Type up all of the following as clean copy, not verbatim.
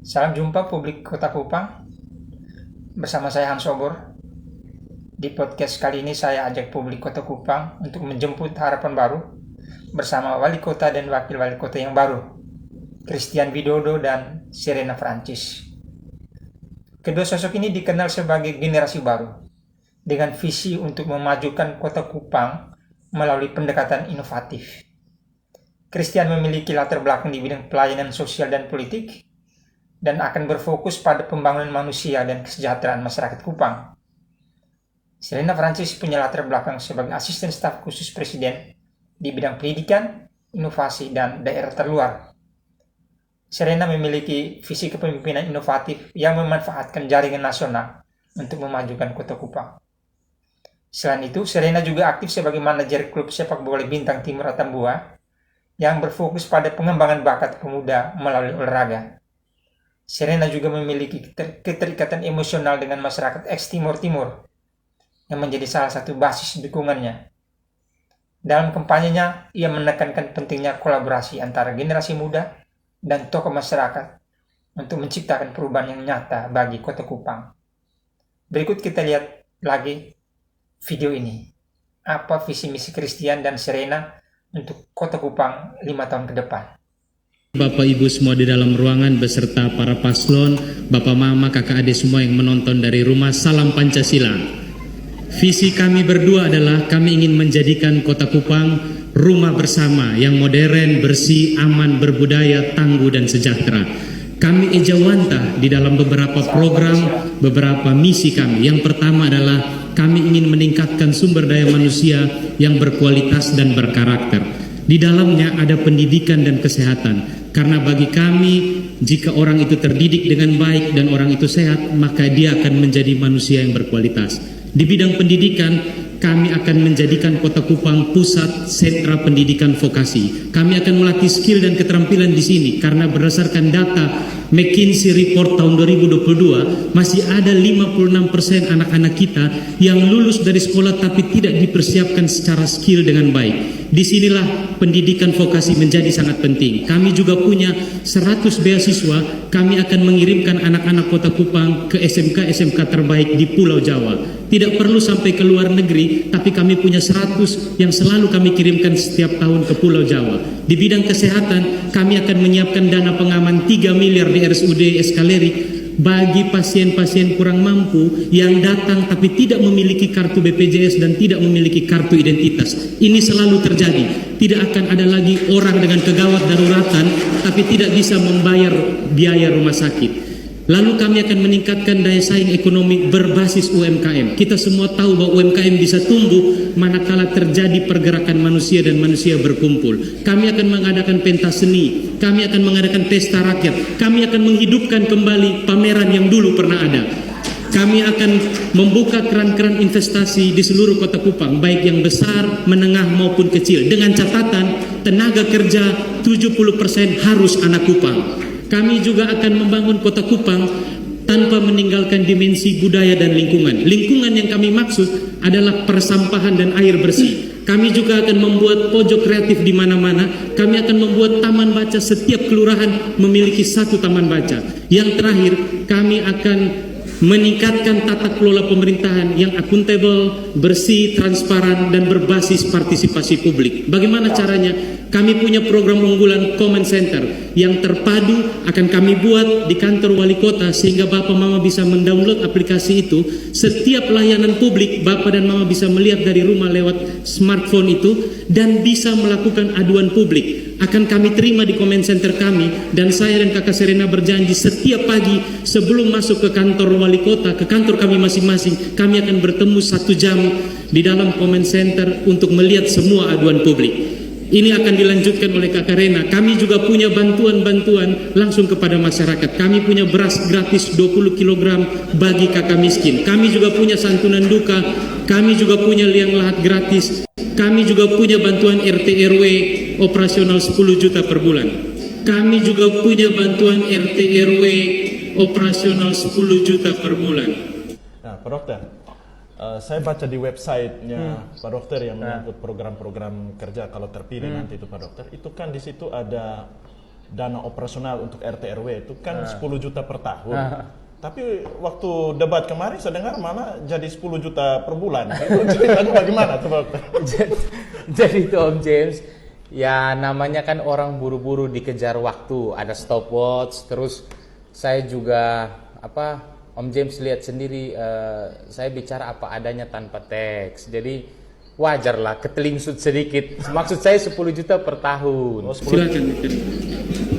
Salam jumpa publik Kota Kupang. Bersama saya Hans Obor. Di podcast kali ini saya ajak publik Kota Kupang untuk menjemput harapan baru bersama wali kota dan wakil wali kota yang baru, Christian Widodo dan Serena Francis. Kedua sosok ini dikenal sebagai generasi baru dengan visi untuk memajukan Kota Kupang melalui pendekatan inovatif. Christian memiliki latar belakang di bidang pelayanan sosial dan politik dan akan berfokus pada pembangunan manusia dan kesejahteraan masyarakat Kupang. Serena Francis punya latar belakang sebagai asisten staf khusus presiden di bidang pendidikan, inovasi, dan daerah terluar. Serena memiliki visi kepemimpinan inovatif yang memanfaatkan jaringan nasional untuk memajukan Kota Kupang. Selain itu, Serena juga aktif sebagai manajer klub sepak bola Bintang Timur Atambua yang berfokus pada pengembangan bakat pemuda melalui olahraga. Serena juga memiliki keterikatan emosional dengan masyarakat eks-Timur Timur yang menjadi salah satu basis dukungannya. Dalam kampanyenya, ia menekankan pentingnya kolaborasi antara generasi muda dan tokoh masyarakat untuk menciptakan perubahan yang nyata bagi Kota Kupang. Berikut kita lihat lagi video ini. Apa visi misi Christian dan Serena untuk Kota Kupang 5 tahun ke depan? Bapak Ibu semua di dalam ruangan beserta para paslon, Bapak Mama, Kakak Adik semua yang menonton dari rumah, salam Pancasila. Visi kami berdua adalah kami ingin menjadikan Kota Kupang rumah bersama yang modern, bersih, aman, berbudaya, tangguh dan sejahtera. Kami ejawantah di dalam beberapa program, beberapa misi kami. Yang pertama adalah kami ingin meningkatkan sumber daya manusia yang berkualitas dan berkarakter. Di dalamnya ada pendidikan dan kesehatan. Karena bagi kami, jika orang itu terdidik dengan baik dan orang itu sehat, maka dia akan menjadi manusia yang berkualitas. Di bidang pendidikan, kami akan menjadikan Kota Kupang pusat sentra pendidikan vokasi. Kami akan melatih skill dan keterampilan di sini karena berdasarkan data McKinsey Report tahun 2022, masih ada 56% anak-anak kita yang lulus dari sekolah tapi tidak dipersiapkan secara skill dengan baik. Disinilah pendidikan vokasi menjadi sangat penting. Kami juga punya 100 beasiswa. Kami akan mengirimkan anak-anak Kota Kupang ke SMK-SMK terbaik di Pulau Jawa. Tidak perlu sampai ke luar negeri, tapi kami punya 100 yang selalu kami kirimkan setiap tahun ke Pulau Jawa. Di bidang kesehatan, kami akan menyiapkan dana pengaman 3 miliar di RSUD Eskalerik bagi pasien-pasien kurang mampu yang datang tapi tidak memiliki kartu BPJS dan tidak memiliki kartu identitas. Ini selalu terjadi. Tidak akan ada lagi orang dengan kegawat daruratan tapi tidak bisa membayar biaya rumah sakit. Lalu kami akan meningkatkan daya saing ekonomi berbasis UMKM. Kita semua tahu bahwa UMKM bisa tumbuh manakala terjadi pergerakan manusia dan manusia berkumpul. Kami akan mengadakan pentas seni, kami akan mengadakan pesta rakyat, kami akan menghidupkan kembali pameran yang dulu pernah ada. Kami akan membuka keran-keran investasi di seluruh Kota Kupang, baik yang besar, menengah maupun kecil. Dengan catatan tenaga kerja 70% harus anak Kupang. Kami juga akan membangun Kota Kupang tanpa meninggalkan dimensi budaya dan lingkungan. Lingkungan yang kami maksud adalah persampahan dan air bersih. Kami juga akan membuat pojok kreatif di mana-mana. Kami akan membuat taman baca, setiap kelurahan memiliki satu taman baca. Yang terakhir, kami akan meningkatkan tata kelola pemerintahan yang akuntabel, bersih, transparan, dan berbasis partisipasi publik. Bagaimana caranya? Kami punya program unggulan Command Center yang terpadu akan kami buat di kantor wali kota sehingga Bapak Mama bisa mendownload aplikasi itu. Setiap layanan publik Bapak dan Mama bisa melihat dari rumah lewat smartphone itu dan bisa melakukan aduan publik. Akan kami terima di Command Center kami dan saya dan Kakak Serena berjanji setiap pagi sebelum masuk ke kantor wali kota, ke kantor kami masing-masing, kami akan bertemu 1 jam di dalam Command Center untuk melihat semua aduan publik. Ini akan dilanjutkan oleh Kakak Rena. Kami juga punya bantuan-bantuan langsung kepada masyarakat. Kami punya beras gratis 20 kg bagi kakak miskin. Kami juga punya santunan duka. Kami juga punya liang lahat gratis. Kami juga punya bantuan RT RW operasional 10 juta per bulan. Kami juga punya bantuan RT RW operasional 10 juta per bulan. Nah, Pak Dokter, saya baca di websitenya Pak Dokter yang menyangkut program-program kerja kalau terpilih nanti itu Pak Dokter, itu kan di situ ada dana operasional untuk RT RW itu kan 10 juta per tahun. Tapi waktu debat kemarin saya dengar malah jadi 10 juta per bulan. Itu ceritanya bagaimana coba? Jadi itu Om James, ya namanya kan orang buru-buru dikejar waktu, ada stopwatch, terus saya juga Om James lihat sendiri, saya bicara apa adanya tanpa teks, jadi wajarlah ketelingsut sedikit. Maksud saya 10 juta per tahun. Silakan.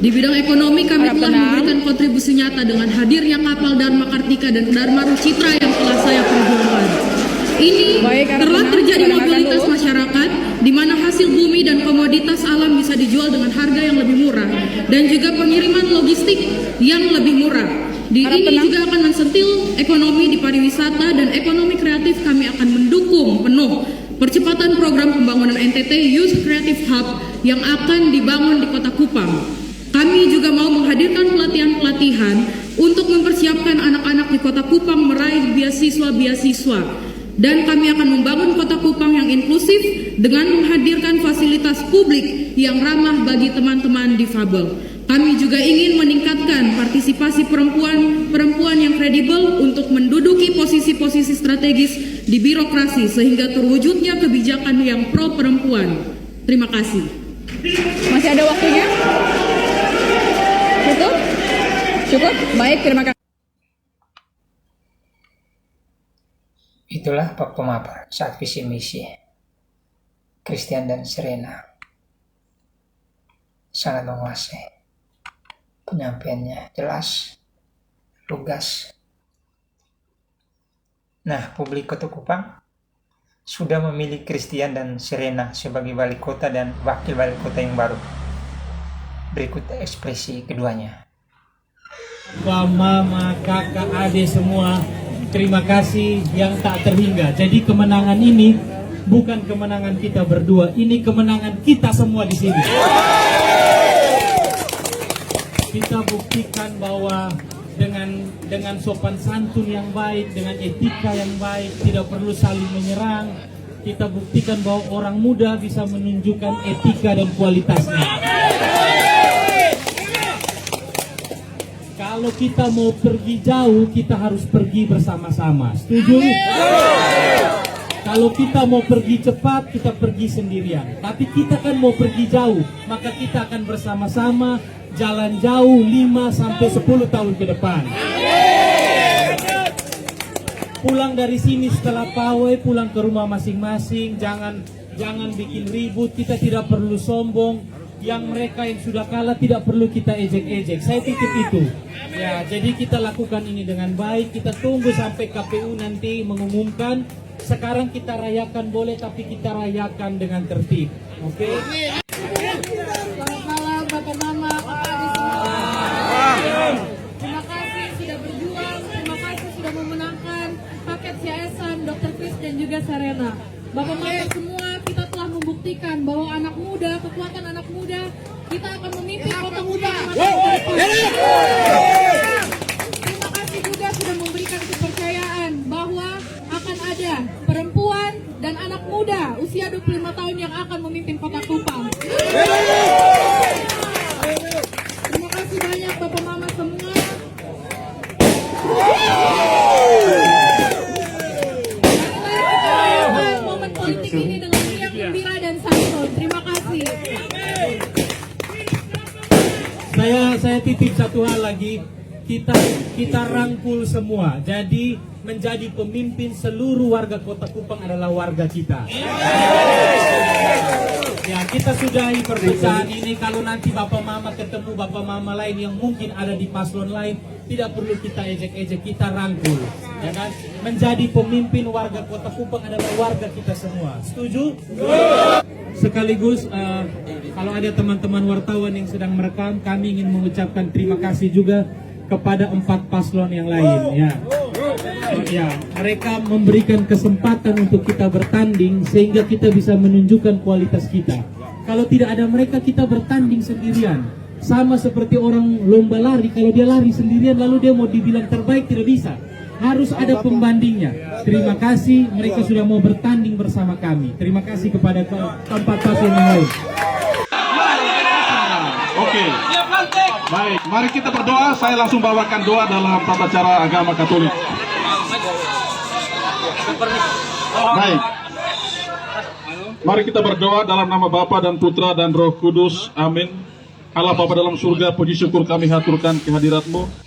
Di bidang ekonomi kami telah memberikan kontribusi nyata dengan hadirnya kapal Dharma Kartika dan Dharma Rucitra yang telah saya perjuangkan. Ini telah terjadi mobilitas masyarakat di mana hasil bumi dan komoditas alam bisa dijual dengan harga yang lebih murah dan juga pengiriman logistik yang lebih murah. Ini juga akan mensentil ekonomi di pariwisata dan ekonomi kreatif. Kami akan mendukung penuh percepatan program pembangunan NTT Youth Creative Hub yang akan dibangun di Kota Kupang. Kami juga mau menghadirkan pelatihan-pelatihan untuk mempersiapkan anak-anak di Kota Kupang meraih beasiswa-beasiswa. Dan kami akan membangun Kota Kupang yang inklusif dengan menghadirkan fasilitas publik yang ramah bagi teman-teman difabel. Kami juga ingin meningkatkan partisipasi perempuan yang kredibel untuk menduduki posisi-posisi strategis di birokrasi sehingga terwujudnya kebijakan yang pro perempuan. Terima kasih. Masih ada waktunya? Cukup? Cukup? Baik, terima kasih. Itulah Pak Pemaparan saat visi misi Christian dan Serena. Sangat menguasai. Penyampaiannya jelas, lugas. Nah, publik Kota Kupang sudah memilih Christian dan Serena sebagai wali kota dan wakil wali kota yang baru. Berikut ekspresi keduanya. Bapak, Mama, Kakak, Adik semua, terima kasih yang tak terhingga. Jadi kemenangan ini bukan kemenangan kita berdua, ini kemenangan kita semua di sini. Kita buktikan bahwa dengan sopan santun yang baik, dengan etika yang baik, tidak perlu saling menyerang. Kita buktikan bahwa orang muda bisa menunjukkan etika dan kualitasnya. Kalau kita mau pergi jauh, kita harus pergi bersama-sama. Setuju? Kalau kita mau pergi cepat, kita pergi sendirian. Tapi kita kan mau pergi jauh, maka kita akan bersama-sama jalan jauh 5-10 tahun ke depan. Pulang dari sini setelah pawai, pulang ke rumah masing-masing, jangan bikin ribut, kita tidak perlu sombong. Yang mereka yang sudah kalah tidak perlu kita ejek-ejek. Saya titip itu. Ya, jadi kita lakukan ini dengan baik. Kita tunggu sampai KPU nanti mengumumkan. Sekarang kita rayakan boleh, tapi kita rayakan dengan tertib. Oke? Selamat malam Bapak Mama, terima kasih sudah berjuang, terima kasih sudah memenangkan paket CSN Dr. Chris dan juga Serena. Bapak Mama semua, kita telah membuktikan bahwa anak muda, kekuatan anak muda, kita akan memimpin Kota Kupang. Terima kasih juga sudah memberikan kepercayaan bahwa akan ada perempuan dan anak muda usia 25 tahun yang akan memimpin Kota Kupang. Terima kasih banyak Bapak Mama semua. Momen politik ini dengan riang gembira dan santun. Terima kasih. Saya titip satu hal lagi. Kita rangkul semua. Jadi menjadi pemimpin seluruh warga Kota Kupang adalah warga kita. Ya, kita sudahi perpecahan ini. Kalau nanti Bapak Mama ketemu Bapak Mama lain yang mungkin ada di paslon lain, tidak perlu kita ejek-ejek, kita rangkul. Ya kan? Menjadi pemimpin warga Kota Kupang adalah warga kita semua. Setuju? Sekaligus kalau ada teman-teman wartawan yang sedang merekam, kami ingin mengucapkan terima kasih juga kepada 4 paslon yang lain. Ya, mereka memberikan kesempatan untuk kita bertanding sehingga kita bisa menunjukkan kualitas kita. Kalau tidak ada mereka, kita bertanding sendirian. Sama seperti orang lomba lari, kalau dia lari sendirian lalu dia mau dibilang terbaik, tidak bisa. Harus ada pembandingnya. Terima kasih mereka sudah mau bertanding bersama kami. Terima kasih kepada keempat paslon yang lain. Oke. Baik, mari kita berdoa. Saya langsung bawakan doa dalam tata cara agama Katolik. Baik. Mari kita berdoa dalam nama Bapa dan Putra dan Roh Kudus. Amin. Allah Bapa dalam surga, puji syukur kami haturkan kehadirat-Mu.